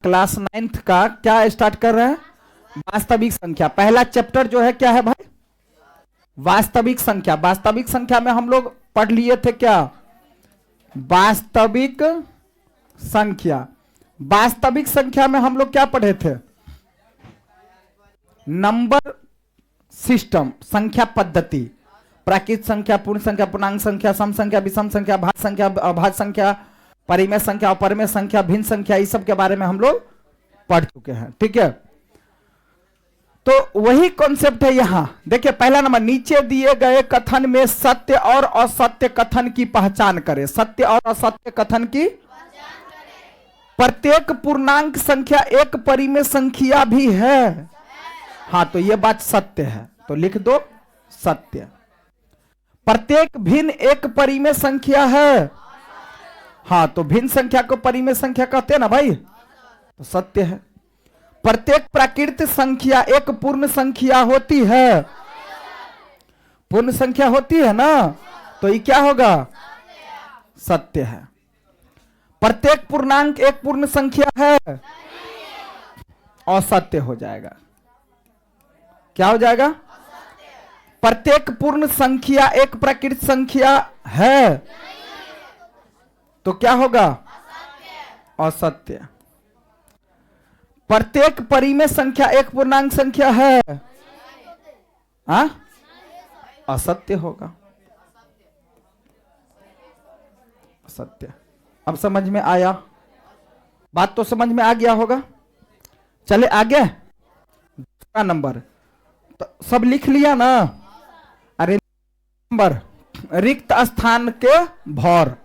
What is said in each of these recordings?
Class 9th का क्या start कर रहे हैं? वास्तविक संख्या। पहला चैप्टर जो है क्या है भाई? वास्तविक संख्या। वास्तविक संख्या में हम लोग पढ़ लिए थे क्या? वास्तविक संख्या। वास्तविक संख्या में हम लोग क्या पढ़े थे? नंबर सिस्टम, संख्या पद्धति, प्राकृत संख्या, पूर्ण संख्या, पूर्णांक संख्या, सम संख्या, विषम संख्या, भाज्य संख्या, अभाज्य संख्या, परिमेय संख्या, अपरिमेय संख्या, भिन्न संख्या, इस सब के बारे में हम लोग पढ़ चुके हैं। ठीक है, तो वही कॉन्सेप्ट है यहां। देखिए पहला नंबर, नीचे दिए गए कथन में सत्य और असत्य कथन की पहचान करें। सत्य और असत्य कथन की प्रत्येक पूर्णांक संख्या एक परिमेय संख्या भी है। हाँ, तो यह बात सत्य है, तो लिख दो सत्य। प्रत्येक भिन्न एक परिमेय संख्या है। हाँ, तो भिन्न संख्या को परिमेय संख्या कहते हैं ना भाई, तो सत्य है। प्रत्येक प्राकृत संख्या एक पूर्ण संख्या होती है। पूर्ण संख्या होती है ना, तो ये क्या होगा? सत्य है। प्रत्येक पूर्णांक एक पूर्ण संख्या है, असत्य हो जाएगा। क्या हो जाएगा? प्रत्येक पूर्ण संख्या एक प्राकृत संख्या है, तो क्या होगा? असत्य। प्रत्येक परिमेय संख्या एक पूर्णांक संख्या है, हाँ, असत्य होगा। असत्य। अब समझ में आया? बात तो समझ में आ गया होगा। चले आगे। दूसरा नंबर, तो सब लिख लिया ना? अरे नंबर, रिक्त स्थान के भर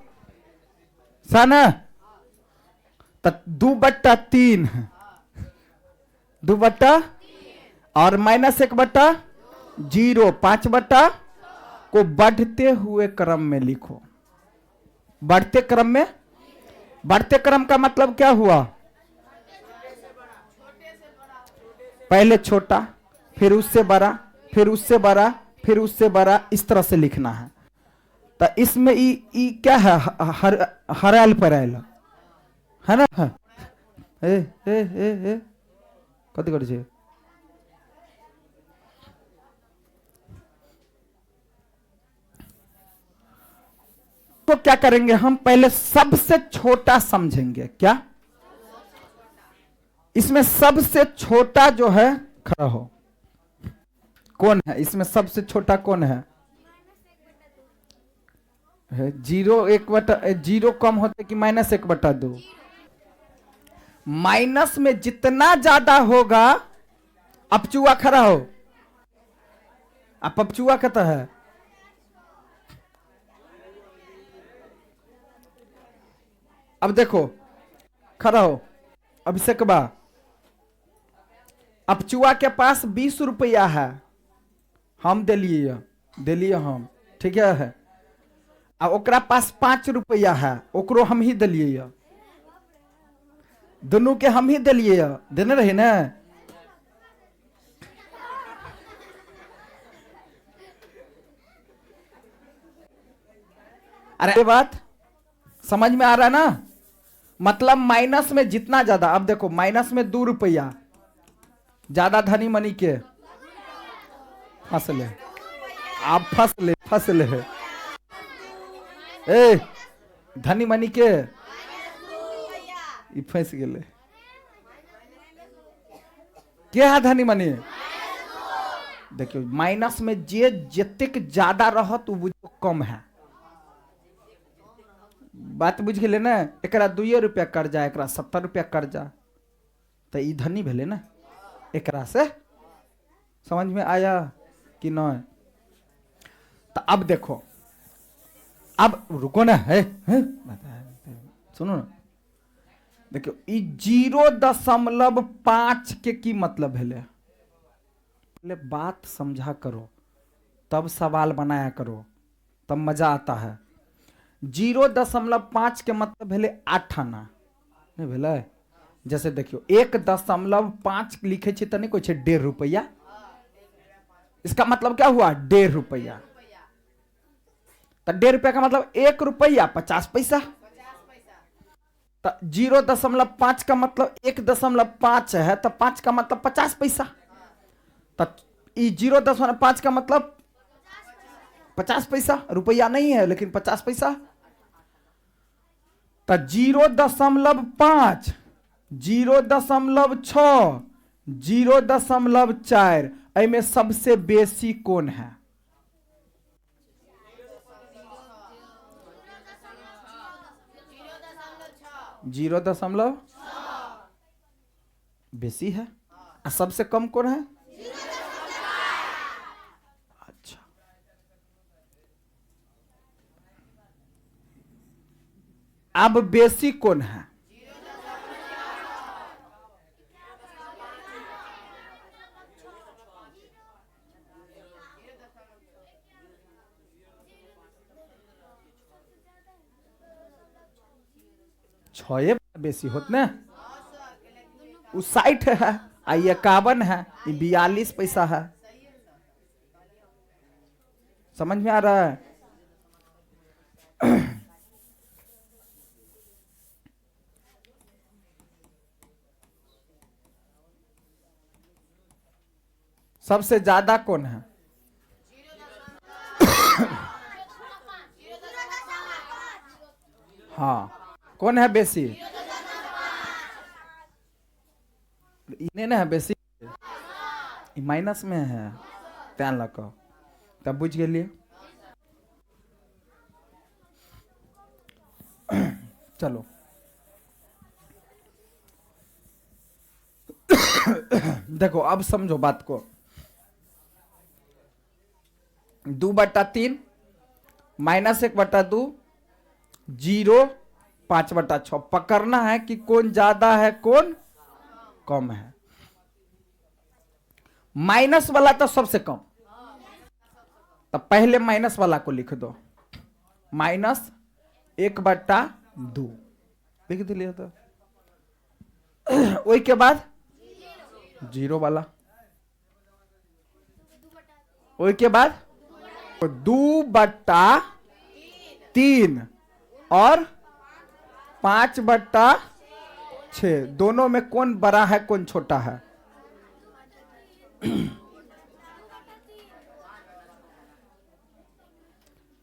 सन 2/3, 2/, और -1/0, 5/, को बढ़ते हुए क्रम में लिखो। बढ़ते क्रम में, बढ़ते क्रम का मतलब क्या हुआ? पहले छोटा, फिर उससे बड़ा, फिर उससे बड़ा, फिर उससे बड़ा, इस तरह से लिखना है। तो इसमें ई क्या है? हरैल परैल है ना? कथी करे छे? तो क्या करेंगे हम? पहले सबसे छोटा समझेंगे। क्या? इसमें सबसे छोटा जो है, खड़ा हो, कौन है इसमें सबसे छोटा? कौन है? 0 कम होते कि -1/2? माइनस में जितना ज्यादा होगा, अपचुआ खड़ा हो, अपचुआ कहता है, अब देखो खड़ा हो अभिषेक बा, अपचुआ के पास 20 रुपया है, हम दिलिए हम, ठीक है। आ ओकरा पास 5 रुपया है, ओकरो हम ही दिलिए, दोनों के हम ही दिलिए, देने रहे ना। अरे बात समझ में आ रहा है ना? मतलब माइनस में जितना ज्यादा, अब देखो माइनस में 2 रुपया ज्यादा, धनी मनी के फसले, आप फसले ए धनी मनी के फंस गए। क्या है धनी मनी? देखियो माइनस में जे जतिक ज्यादा रहत वो कम है। बात बुझ गए ना? एकरा 2 रुपया कर्जा, एकरा 70 रुपया कर्जा, तो ई धनी भेले ना। एकरा से समझ में आया कि नहीं? तो अब देखो, अब रुको ना, है सुनो ना। देखो ई 0.5 के की मतलब भेले? पहले बात समझा करो, तब सवाल बनाया करो, तब मजा आता है। 0.5 के मतलब भेले 8 आना, नहीं भेले? जैसे देखियो 1.5 लिखे छे तो नहीं कोई छे 1.5 रुपया, इसका मतलब क्या हुआ? 1.5 रुपया। तो 1.5 रुपया का मतलब 1 रुपया 50 पैसा। तो 0.5 का मतलब 1.5 है, तो 5 का मतलब 50 पैसा। तो 0.5 का मतलब 50 पैसा, रुपया नहीं है लेकिन 50 पैसा। तो 0.5, 0.6, 0.4, में सबसे बेसी कौन है? 0.6 बेसी है। और सबसे कम कौन है? अच्छा, अब बेसी कौन है? छे बेसी होत ने। उ 60 है, आ 51 है, ये 42 पैसा है। समझ में आ रहा है? सबसे ज्यादा कौन है? हाँ, कौन है बेसी? इन्हें ना है बेसी, माइनस में है, ध्यान रखो। तब बुझ गए। चलो देखो, अब समझो बात को। 2/3 -1/2 0 5/6 पकड़ना है कि कौन ज्यादा है कौन कम है। माइनस वाला तो सबसे कम, तो पहले माइनस वाला को लिख दो, -1/2 लिख दिलिए। तो वही के बाद 0 वाला, वही के बाद 2/3 और 5/6, दोनों में कौन बड़ा है कौन छोटा है?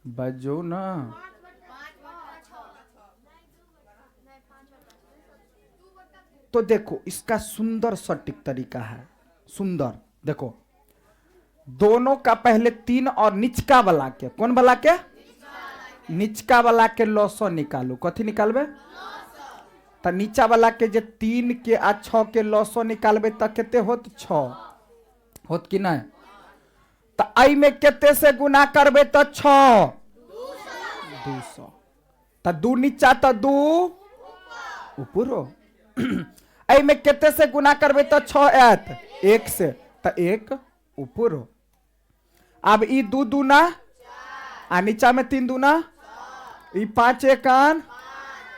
बजो ना। तो देखो, इसका सुंदर सटीक तरीका है, सुंदर। देखो, दोनों का पहले 3 और निचका वाला के, कौन वाला के? निचका वाला के लॉसो निकालो। कथी निकालबे? तो नीचा वाला के जे 3 के आ 6 के लॉसो निकालबे तो केते होत? 6 होत कि नहीं? तो आई में केते से गुना करबे तो 6 200। तो 2 नीचा तो 2 ऊपरो। आई में केते से गुना करबे तो 6 ऐत 1 से, तो 1 ऊपरो। अब ई 2 दूना आ नीचा में 3 दूना, ई 5 1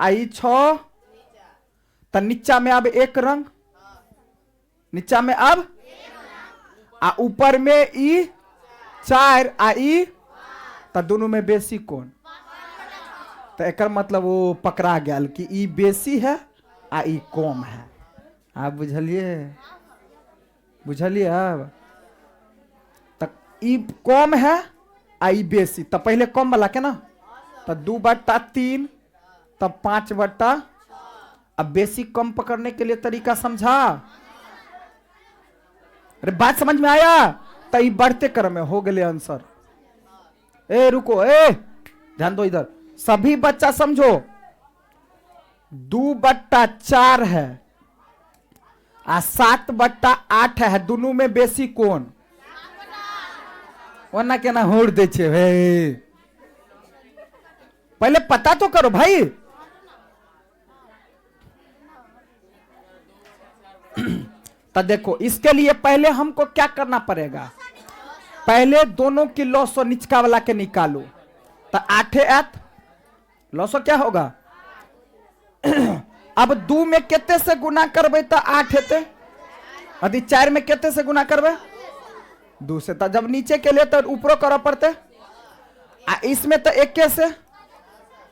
आई 6, तो नीचा में अब 1 रंग, नीचा में अब आ ऊपर में ई 4 आ ई, तो दोनों में बेसी कौन? तो एक मतलब वो पकड़ा गया कि ई बेसी है आ ई कम है। आप बुझलिए? बुझलिए? अब तक ई कम है आ ई बेसी, तो पहले कम वाला के ना, तो 2/3 तब 5/, अब बेसी कम पकड़ने के लिए तरीका समझा? अरे बात समझ में आया? तो ये बढ़ते क्रम में हो गए आंसर। ए रुको, ए ध्यान दो इधर, सभी बच्चा समझो। 2/4 है आ 7/8 है, दोनों में बेसी कौन? वरना क्या ना होड़ दे छे भाई, पहले पता तो करो भाई। तो देखो, इसके लिए पहले हमको क्या करना पड़ेगा? पहले दोनों की लॉसो निचका वाला के निकालो। तो 8 ऐत लॉसो क्या होगा? अब 2 में कितने से गुना करबे तो 8 हेते, यदि 4 में कितने से गुना करबे? 2 से। तो जब नीचे के लिए तो ऊपरो करो पड़ते, आ इसमें तो 1 से,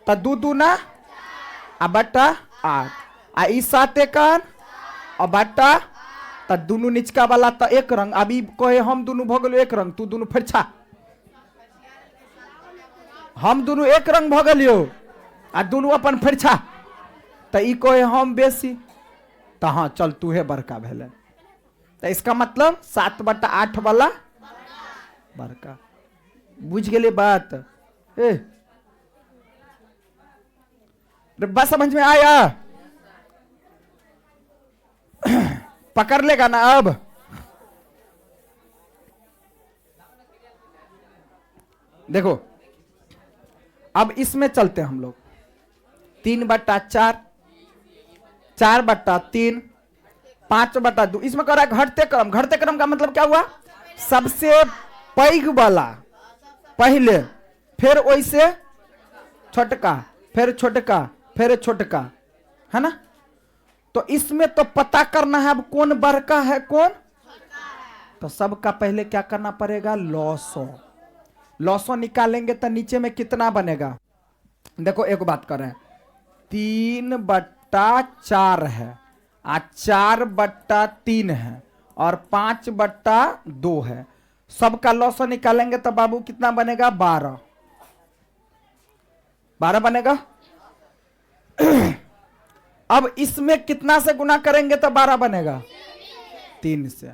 तो 2 दूना आ बट्टा 8 आ ई 7 एकन और बट्टा तो दोनों निचका वाला तो एक रंग। अभी कहे हम दोनों भ गेलो एक रंग, तू दोनों फरछा, हम दोनों एक रंग भ गेलियो आ दोनों अपन फरछा, तो ई कहे हम बेसी, तो हाँ चल तू है बड़का भेले। तो इसका मतलब 7/8 वाला बड़का। बुझ गेले बात? बात समझ में आया? पकड़ लेगा ना अब? देखो अब इसमें चलते हैं हम लोग। 3/4, 4/3, 5/2। इसमें कह रहा है घटते क्रम। घटते क्रम का मतलब क्या हुआ? सबसे पैघ वाला पहले, फिर वैसे छोटका, फिर छोटका, फिर छोटका, है ना? तो इसमें तो पता करना है अब कौन बड़का है कौन। तो सबका पहले क्या करना पड़ेगा? लॉसो। लॉसो निकालेंगे तो नीचे में कितना बनेगा? देखो एक बात कर रहे हैं, 3/4 है आ 4/3 है और 5/2 है। सबका लॉसो निकालेंगे तो बाबू कितना बनेगा? 12। 12 बनेगा। अब इसमें कितना से गुना करेंगे तो 12 बनेगा? 3 से।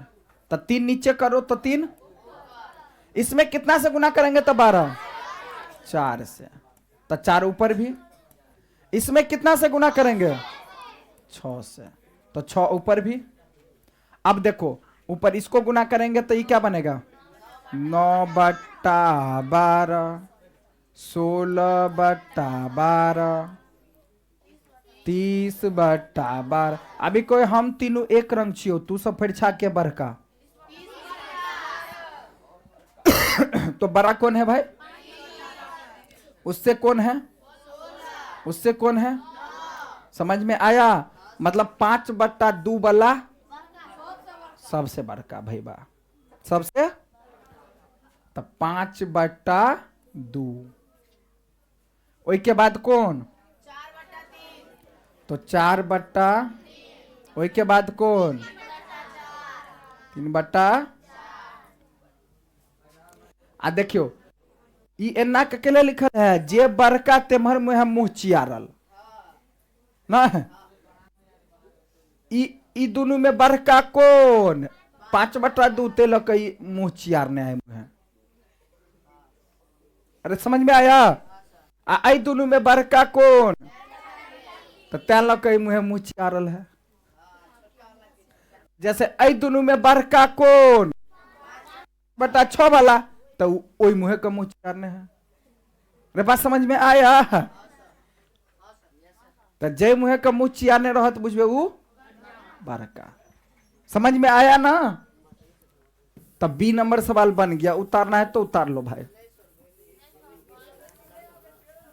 तो 3 नीचे करो तो 3। इसमें कितना से गुना करेंगे तो 12? 4 से। तो 4 ऊपर भी। इसमें कितना से गुना करेंगे? 6 से। तो 6 ऊपर भी। अब देखो ऊपर इसको गुना करेंगे तो ये क्या बनेगा? 9/12, 16/12, 30/12। अभी कोई हम तीनों एक रंग छियो, तू सब फरछा के बड़का। तो बड़ा कौन है भाई? उससे कौन है? उससे कौन है? समझ में आया? मतलब 5/2 वाला सबसे बड़का भाई बा, सबसे। तो 5/2। के बाद कौन? तो 4/, के बाद कौन? 3/। आ देखियो ई एना के केले लिखल है, जे बड़का तेमहर मुँह मुँह चियारल ना। ई दोनों में बड़का कौन? 5/2 तेलक मुँह चियारने है मुँह। अरे समझ में आया? आई दोनों में बड़का कौन? तो तेलक मुँह मुँह चियारल है। जैसे आई दोनों में बड़का कौन? 6 वाला, तो ओई मुँह का मुँह चियारने है। अरे बात समझ में आया? तो जय मुँह का मुँह चियारने रहत बुझबे वो बड़का। समझ में आया ना? तब बी नंबर सवाल बन गया। उतारना है तो उतार लो भाई,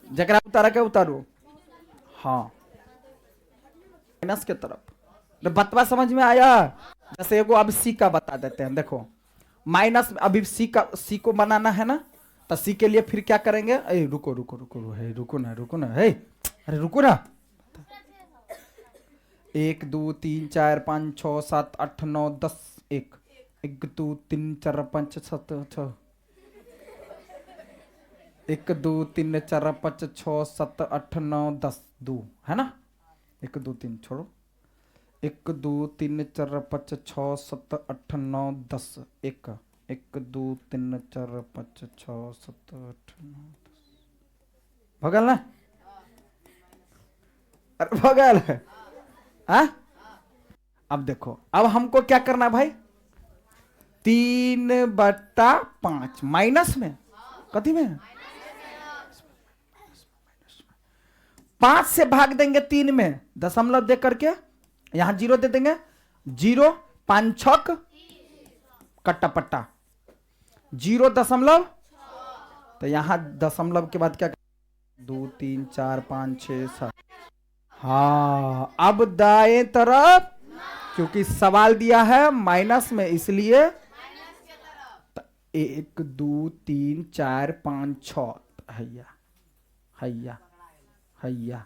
जगरा उतारा के उतारो। हाँ माइनस के तरफ। तो बतवा समझ में आया? जैसे एगो अब सी का बता देते हैं। देखो माइनस अभी सी को बनाना है ना, तो सी के लिए फिर क्या करेंगे? अरे रुको रुको रुको, है रुको ना, रुको ना, है अरे रुको ना। 1 2 3 4 5 6 7 8 9 10 1 1 2 3 4 5 7 6 1 2 3 4 5 6 7 8 9 10 2 है ना? 1 2 3 छोड़ो। 1 2 3 4 5 6 7 8 9 10 1 1 2 3 4 5 6 7 8 9 10 भगल ना? अरे भगल है। हाँ अब देखो, अब हमको क्या करना भाई? 3/5 माइनस में, कथी में? 5 से भाग देंगे 3 में, दशमलव दे करके यहां 0 दे देंगे। 0 5 छक कट्टा पट्टा 0.6। तो यहां दशमलव के बाद क्या? 2 3 4 5 6 7। हाँ अब दाएं तरफ, क्योंकि सवाल दिया है माइनस में इसलिए 1 2 3 4 5 6 हैया हैया हैया